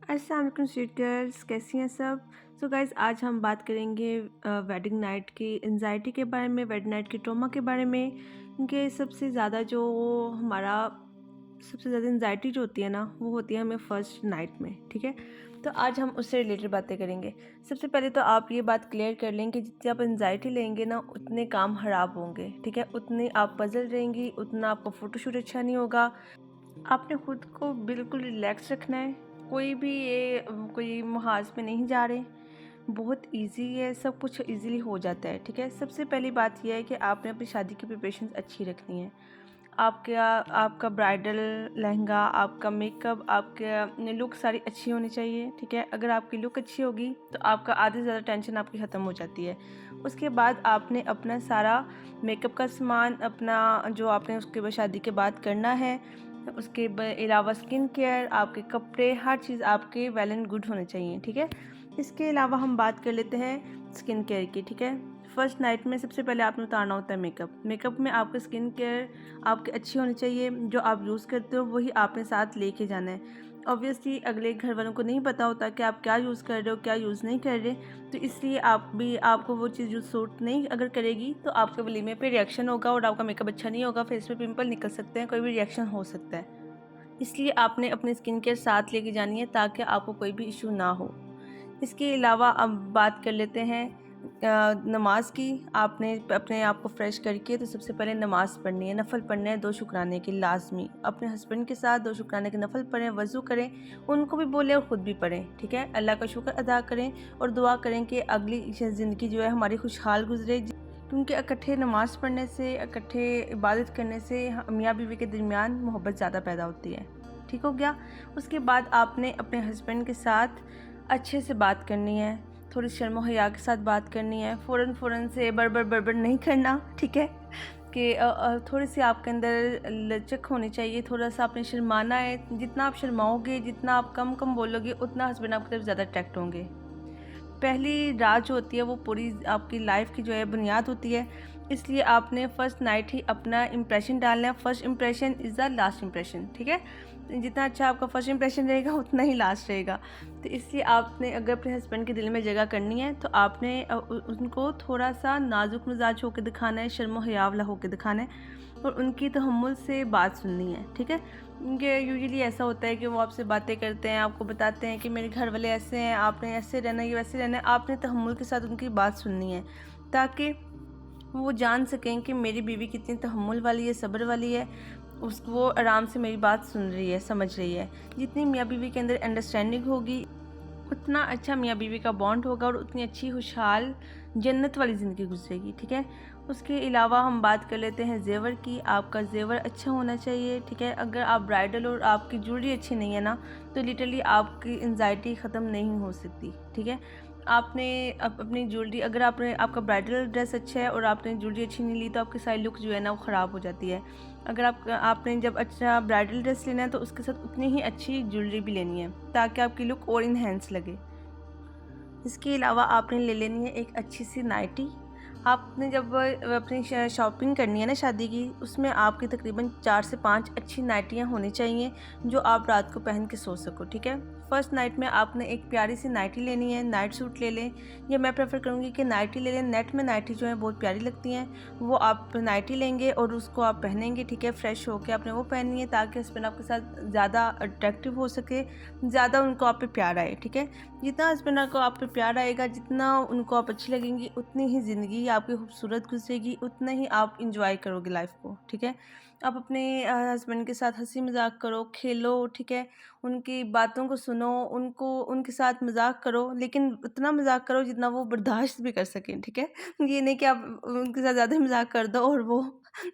अस्सलाम वालेकुम sweet girls, कैसी हैं सब। सो गाइस, आज हम बात करेंगे वेडिंग नाइट की एंजाइटी के बारे में, वेडिंग नाइट की ट्रॉमा के बारे में। क्योंकि सबसे ज़्यादा सबसे ज़्यादा एंजाइटी जो होती है ना, वो होती है हमें फ़र्स्ट नाइट में। ठीक है, तो आज हम उससे रिलेटेड बातें करेंगे। सबसे पहले तो आप ये बात क्लियर कर लें कि जितनी आप एंजाइटी लेंगे ना, उतने काम ख़राब होंगे। ठीक है, उतनी आप पजल रहेंगी, उतना आपका फ़ोटोशूट अच्छा नहीं होगा। आपने खुद को बिल्कुल रिलैक्स रखना है। कोई मुहाज में नहीं जा रहे। बहुत इजी है, सब कुछ इजीली हो जाता है। ठीक है, सबसे पहली बात यह है कि आपने अपनी शादी की प्रिपरेशन अच्छी रखनी है। आपका ब्राइडल लहंगा, आपका मेकअप, आपके लुक सारी अच्छी होनी चाहिए। ठीक है, अगर आपकी लुक अच्छी होगी तो आपका आधे से ज़्यादा टेंशन आपकी ख़त्म हो जाती है। उसके बाद आपने अपना सारा मेकअप का सामान, अपना जो आपने उसके बाद शादी के बाद करना है, उसके अलावा स्किन केयर, आपके कपड़े, हर चीज़ आपके वेल एंड गुड होने चाहिए। ठीक है, इसके अलावा हम बात कर लेते हैं स्किन केयर की। ठीक है, फर्स्ट नाइट में सबसे पहले आपने उतारना होता है मेकअप में आपका स्किन केयर आपकी अच्छी होनी चाहिए। जो आप यूज़ करते हो वही आपने साथ लेके जाना है। ऑब्वियसली अगले घर वालों को नहीं पता होता कि आप क्या यूज़ कर रहे हो, क्या यूज़ नहीं कर रहे, तो इसलिए आपको वो चीज़ जो सूट नहीं अगर करेगी तो आपके वलीमे पे रिएक्शन होगा और आपका मेकअप अच्छा नहीं होगा, फेस पे पिंपल निकल सकते हैं, कोई भी रिएक्शन हो सकता है। इसलिए आपने अपनी स्किन केयर साथ लेके जानी है ताकि आपको कोई भी इशू ना हो। इसके अलावा अब बात कर लेते हैं नमाज की। आपने अपने आप को फ्रेश करके तो सबसे पहले नमाज़ पढ़नी है, नफल पढ़ने हैं 2 शुक्राने के लाजमी। अपने हस्बैंड के साथ 2 शुक्राने के नफल पढ़ें, वज़ू करें, उनको भी बोलें और ख़ुद भी पढ़ें। ठीक है, अल्लाह का शुक्र अदा करें और दुआ करें कि अगली ज़िंदगी जो है हमारी खुशहाल गुजरे। क्योंकि इकट्ठे नमाज़ पढ़ने से, इकट्ठे इबादत करने से मियाँ बीवी के दरमियान मोहब्बत ज़्यादा पैदा होती है। ठीक हो गया। उसके बाद आपने अपने हस्बैंड के साथ अच्छे से बात करनी है, थोड़ी शर्म हया के साथ बात करनी है। फ़ौरन से बड़बड़ नहीं करना। ठीक है, कि थोड़ी सी आपके अंदर लचक होनी चाहिए, थोड़ा सा आपने शर्माना है। जितना आप शर्माओगे, जितना आप कम बोलोगे, उतना हस्बैंड आपकी तरफ ज़्यादा अट्रैक्ट होंगे। पहली रात जो होती है वो पूरी आपकी लाइफ की जो है बुनियाद होती है। इसलिए आपने फ़र्स्ट नाइट ही अपना इम्प्रेशन डालना है। First impression is the last impression. ठीक है, जितना अच्छा आपका फर्स्ट इम्प्रेशन रहेगा उतना ही लास्ट रहेगा। तो इसलिए आपने अगर अपने हस्बैंड के दिल में जगह करनी है तो आपने उनको थोड़ा सा नाजुक मिजाज होकर दिखाना है, शर्म हया वाला होकर दिखाना है और उनकी तहम्मुल से बात सुननी है। ठीक है, क्योंकि यूजुअली ऐसा होता है कि वो आपसे बातें करते हैं, आपको बताते हैं कि मेरे घर वाले ऐसे हैं, आपने ऐसे रहना है, ये वैसे रहना है। आपने तहम्मुल के साथ उनकी बात सुननी है ताकि वो जान सकें कि मेरी बीवी कितनी तहम्मुल वाली है, सब्र वाली है। वो आराम से मेरी बात सुन रही है, समझ रही है। जितनी मियाँ बीवी के अंदर अंडरस्टैंडिंग होगी, उतना अच्छा मियाँ बीवी का बॉन्ड होगा और उतनी अच्छी खुशहाल जन्नत वाली ज़िंदगी गुजरेगी। ठीक है, उसके अलावा हम बात कर लेते हैं जेवर की। आपका जेवर अच्छा होना चाहिए। ठीक है, अगर आप ब्राइडल और आपकी ज्वेलरी अच्छी नहीं है ना, तो लिटरली आपकी एंजाइटी ख़त्म नहीं हो सकती। ठीक है, आपने अपनी ज्वेलरी, अगर आपका ब्राइडल ड्रेस अच्छा है और आपने ज्वेलरी अच्छी नहीं ली तो आपकी सारी लुक जो है ना वो ख़राब हो जाती है। अगर आपने जब अच्छा ब्राइडल ड्रेस लेना है तो उसके साथ उतनी ही अच्छी ज्वेलरी भी लेनी है ताकि आपकी लुक और इन्हेंस लगे। इसके अलावा आपने ले लेनी है एक अच्छी सी नाइटी। आपने जब अपनी शॉपिंग करनी है ना शादी की, उसमें आपकी तकरीबन 4 से 5 अच्छी नाइटियाँ होनी चाहिए जो आप रात को पहन के सो सको। ठीक है, फर्स्ट नाइट में आपने एक प्यारी सी नाइटी लेनी है, नाइट सूट ले लें, या मैं प्रेफर करूँगी कि नाइटी ले लें। नेट में नाइटी जो है बहुत प्यारी लगती हैं, वो आप नाइटी लेंगे और उसको आप पहनेंगे। ठीक है, फ्रेश होकर आपने वो पहननी है ताकि हस्बैंड आपके साथ ज़्यादा अट्रैक्टिव हो सके, ज़्यादा उनको आप पे प्यार आए। ठीक है, जितना हस्बैंड को आप पे प्यार आएगा, जितना उनको आप अच्छी लगेंगी, उतनी ही ज़िंदगी आपकी खूबसूरत गुजरेगी, उतना ही आप इंजॉय करोगे लाइफ को। ठीक है, आप अपने हस्बैंड के साथ हंसी मजाक करो, खेलो। ठीक है, उनकी बातों को सुनो, उनके साथ मजाक करो, लेकिन उतना मजाक करो जितना वो बर्दाश्त भी कर सकें। ठीक है, ये नहीं कि आप उनके साथ ज़्यादा मजाक कर दो और वो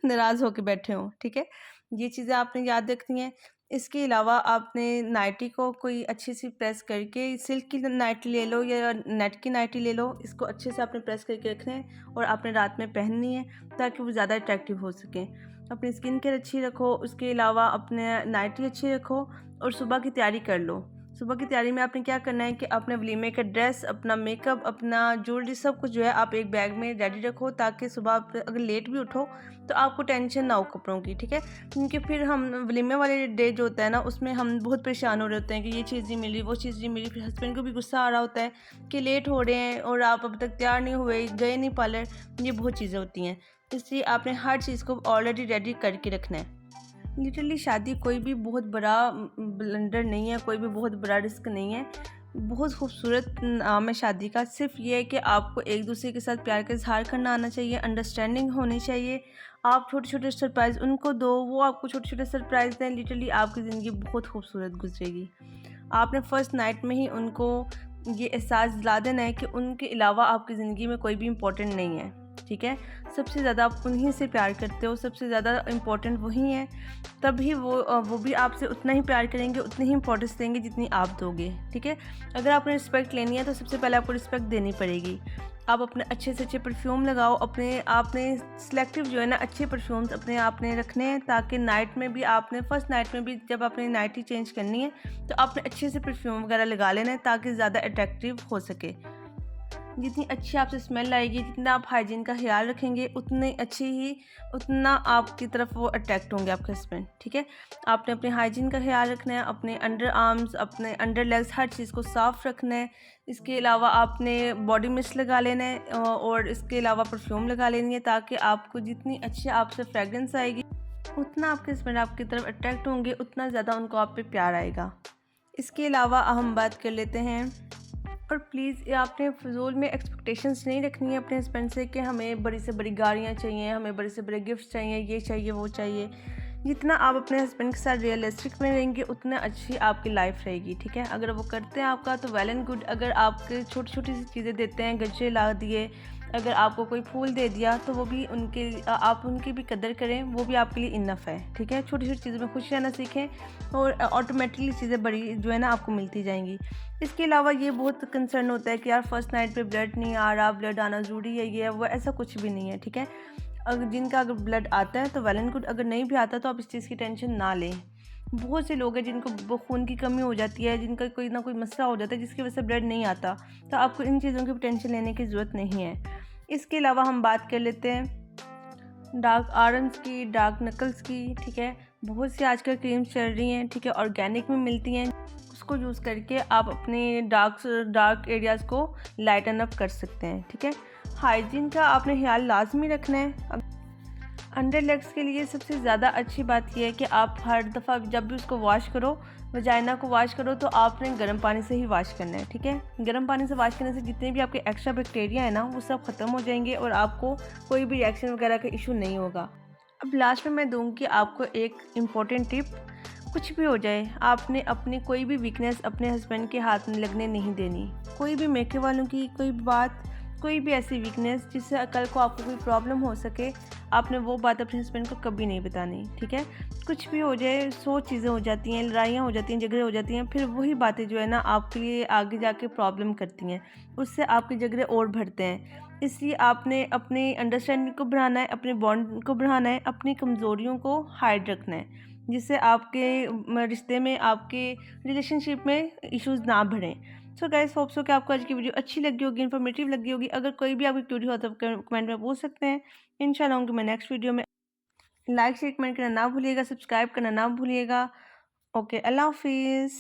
नाराज़ होकर बैठे हों। ठीक है, ये चीज़ें आपने याद रखनी है। इसके अलावा आपने नाइटी को कोई अच्छी सी प्रेस करके, सिल्क की नाइटी ले लो या नेट की नाइटी ले लो, इसको अच्छे से आपने प्रेस करके रखना है और आपने रात में पहननी है ताकि वो ज़्यादा अट्रैक्टिव हो सकें। अपनी स्किन केयर अच्छी रखो, उसके अलावा अपने नाइटी अच्छी रखो और सुबह की तैयारी कर लो। सुबह की तैयारी में आपने क्या करना है कि अपने वलीमे का ड्रेस, अपना मेकअप, अपना ज्वेलरी सब कुछ जो है आप एक बैग में रेडी रखो, ताकि सुबह आप अगर लेट भी उठो तो आपको टेंशन ना हो कपड़ों की, ठीक है। क्योंकि फिर हम वलीमे वाले डे जो होता है ना, उसमें हम बहुत परेशान हो रहे होते हैं कि ये चीज़ नहीं मिली, वो चीज़ नहीं मिली, फिर हस्बैंड को भी गुस्सा आ रहा होता है कि लेट हो रहे हैं और आप अब तक तैयार नहीं हुए, गए नहीं पार्लर। ये बहुत चीज़ें होती हैं, इसलिए आपने हर चीज़ को ऑलरेडी रेडी करके रखना है। लिटरली शादी कोई भी बहुत बड़ा ब्लंडर नहीं है, कोई भी बहुत बड़ा रिस्क नहीं है। बहुत खूबसूरत नाम है शादी का। सिर्फ ये है कि आपको एक दूसरे के साथ प्यार का इजहार करना आना चाहिए, अंडरस्टैंडिंग होनी चाहिए। आप छोटे छोटे सरप्राइज़ उनको दो, वो आपको छोटे छोटे सरप्राइज़ दें। लिटरली आपकी ज़िंदगी बहुत खूबसूरत गुजरेगी। आपने फर्स्ट नाइट में ही उनको ये एहसास दिला देना है कि उनके अलावा आपकी ज़िंदगी में कोई भी इम्पोर्टेंट नहीं है, ठीक है। सबसे ज़्यादा आप उन्हीं से प्यार करते हो, सबसे ज़्यादा इम्पोर्टेंट वही हैं। तभी वो भी आपसे उतना ही प्यार करेंगे, उतनी ही इम्पोर्टेंस देंगे जितनी आप दोगे, ठीक है। अगर आपने रिस्पेक्ट लेनी है तो सबसे पहले आपको रिस्पेक्ट देनी पड़ेगी। आप अपने अच्छे से अच्छे परफ्यूम लगाओ, अपने आपने सिलेक्टिव जो है ना अच्छे परफ्यूम्स अपने आपने रखने हैं, ताकि नाइट में भी आपने फर्स्ट नाइट में भी जब आपने नाइटी चेंज करनी है तो आपने अच्छे से परफ्यूम वगैरह लगा लेना है, ताकि ज़्यादा अट्रैक्टिव हो सके। जितनी अच्छी आपसे स्मेल आएगी, जितना आप हाइजीन का ख्याल रखेंगे, उतने अच्छी ही उतना आपकी तरफ वो अट्रैक्ट होंगे आपके हस्बैंड, ठीक है। आपने अपने हाइजीन का ख्याल रखना है, अपने अंडर आर्म्स, अपने अंडर लेग्स, हर चीज़ को साफ़ रखना है। इसके अलावा आपने बॉडी मिस्ट लगा लेना है और इसके अलावा परफ्यूम लगा लेनी है, ताकि आपको जितनी अच्छी आपसे फ्रेगरेंस आएगी उतना आपके हस्बैंड आपकी तरफ अट्रैक्ट होंगे, उतना ज़्यादा उनको आप पे प्यार आएगा। इसके अलावा हम बात कर लेते हैं, और प्लीज़ ये आपने फ़िज़ूल में एक्सपेक्टेशंस नहीं रखनी है अपने हस्बैंड से कि हमें बड़ी से बड़ी गाड़ियाँ चाहिए, हमें बड़े से बड़े गिफ्ट चाहिए, ये चाहिए, वो चाहिए। जितना आप अपने हस्बैंड के साथ रियलिस्टिक में रहेंगे उतना अच्छी आपकी लाइफ रहेगी, ठीक है। अगर वो करते हैं आपका तो वेल एंड गुड। अगर आपके छोटी छोटी सी चीज़ें देते हैं, गज्जे ला दिए, अगर आपको कोई फूल दे दिया तो वो भी आप उनकी भी कदर करें, वो भी आपके लिए इनफ है, ठीक है। छोटी छोटी चीज़ों में खुश रहना सीखें और ऑटोमेटिकली चीज़ें बड़ी जो है ना आपको मिलती जाएंगी। इसके अलावा ये बहुत कंसर्न होता है कि यार फर्स्ट नाइट पे ब्लड नहीं आ रहा, ब्लड आना ज़रूरी है, ये है वो, ऐसा कुछ भी नहीं है, ठीक है। अगर जिनका अगर ब्लड आता है तो वेल एंड गुड, अगर नहीं भी आता तो आप इस चीज़ की टेंशन ना लें। बहुत से लोग हैं जिनको खून की कमी हो जाती है, जिनका कोई ना कोई मसला हो जाता है जिसकी वजह से ब्लड नहीं आता, तो आपको इन चीज़ों की टेंशन लेने की ज़रूरत नहीं है। इसके अलावा हम बात कर लेते हैं डार्क आर्म्स की, डार्क नकल्स की, ठीक है। बहुत सी आजकल क्रीम्स चल रही हैं, ठीक है, ऑर्गेनिक में मिलती हैं। उसको यूज़ करके आप अपने डार्क एरियाज़ को लाइटन अप कर सकते हैं, ठीक है। हाइजीन का आपने ख्याल लाजमी रखना है। अंडर लेग्स के लिए सबसे ज़्यादा अच्छी बात यह है कि आप हर दफ़ा जब भी उसको वॉश करो, वजाइना को वॉश करो, तो आपने गर्म पानी से ही वॉश करना है, ठीक है। गर्म पानी से वॉश करने से जितने भी आपके एक्स्ट्रा बैक्टीरिया है ना वो सब ख़त्म हो जाएंगे और आपको कोई भी रिएक्शन वगैरह का इशू नहीं होगा। अब लास्ट में मैं दूँगी आपको एक इम्पॉर्टेंट टिप। कुछ भी हो जाए, आपने अपनी कोई भी वीकनेस अपने हस्बैंड के हाथ में लगने नहीं देनी। कोई भी मेके वालों की कोई बात, कोई भी ऐसी वीकनेस जिससे कल को आपको कोई प्रॉब्लम हो सके, आपने वो बात अपने हस्बैंड को कभी नहीं बतानी, ठीक है। कुछ भी हो जाए, 100 चीज़ें हो जाती हैं, लड़ाइयाँ हो जाती हैं, झगड़े हो जाती हैं, फिर वही बातें जो है ना आपके लिए आगे जाके प्रॉब्लम करती हैं, उससे आपके झगड़े और बढ़ते हैं। इसलिए आपने अपनी अंडरस्टैंडिंग को बढ़ाना है, अपने बॉन्ड को बढ़ाना है, अपनी कमज़ोरियों को हाइड रखना है, जिससे आपके रिश्ते में, आपके रिलेशनशिप में इश्यूज़ ना बढ़ें। सो गाइस, होप सो कि आपको आज की वीडियो अच्छी लगी होगी, इन्फॉर्मेटिव लगी होगी। अगर कोई भी आपकी क्वेरी हो तो कमेंट में पूछ सकते हैं। इंशाल्लाह आऊँगी मैं नेक्स्ट वीडियो में। लाइक शेयर कमेंट करना ना भूलिएगा, सब्सक्राइब करना ना भूलिएगा। ओके, अल्लाह हाफिज़।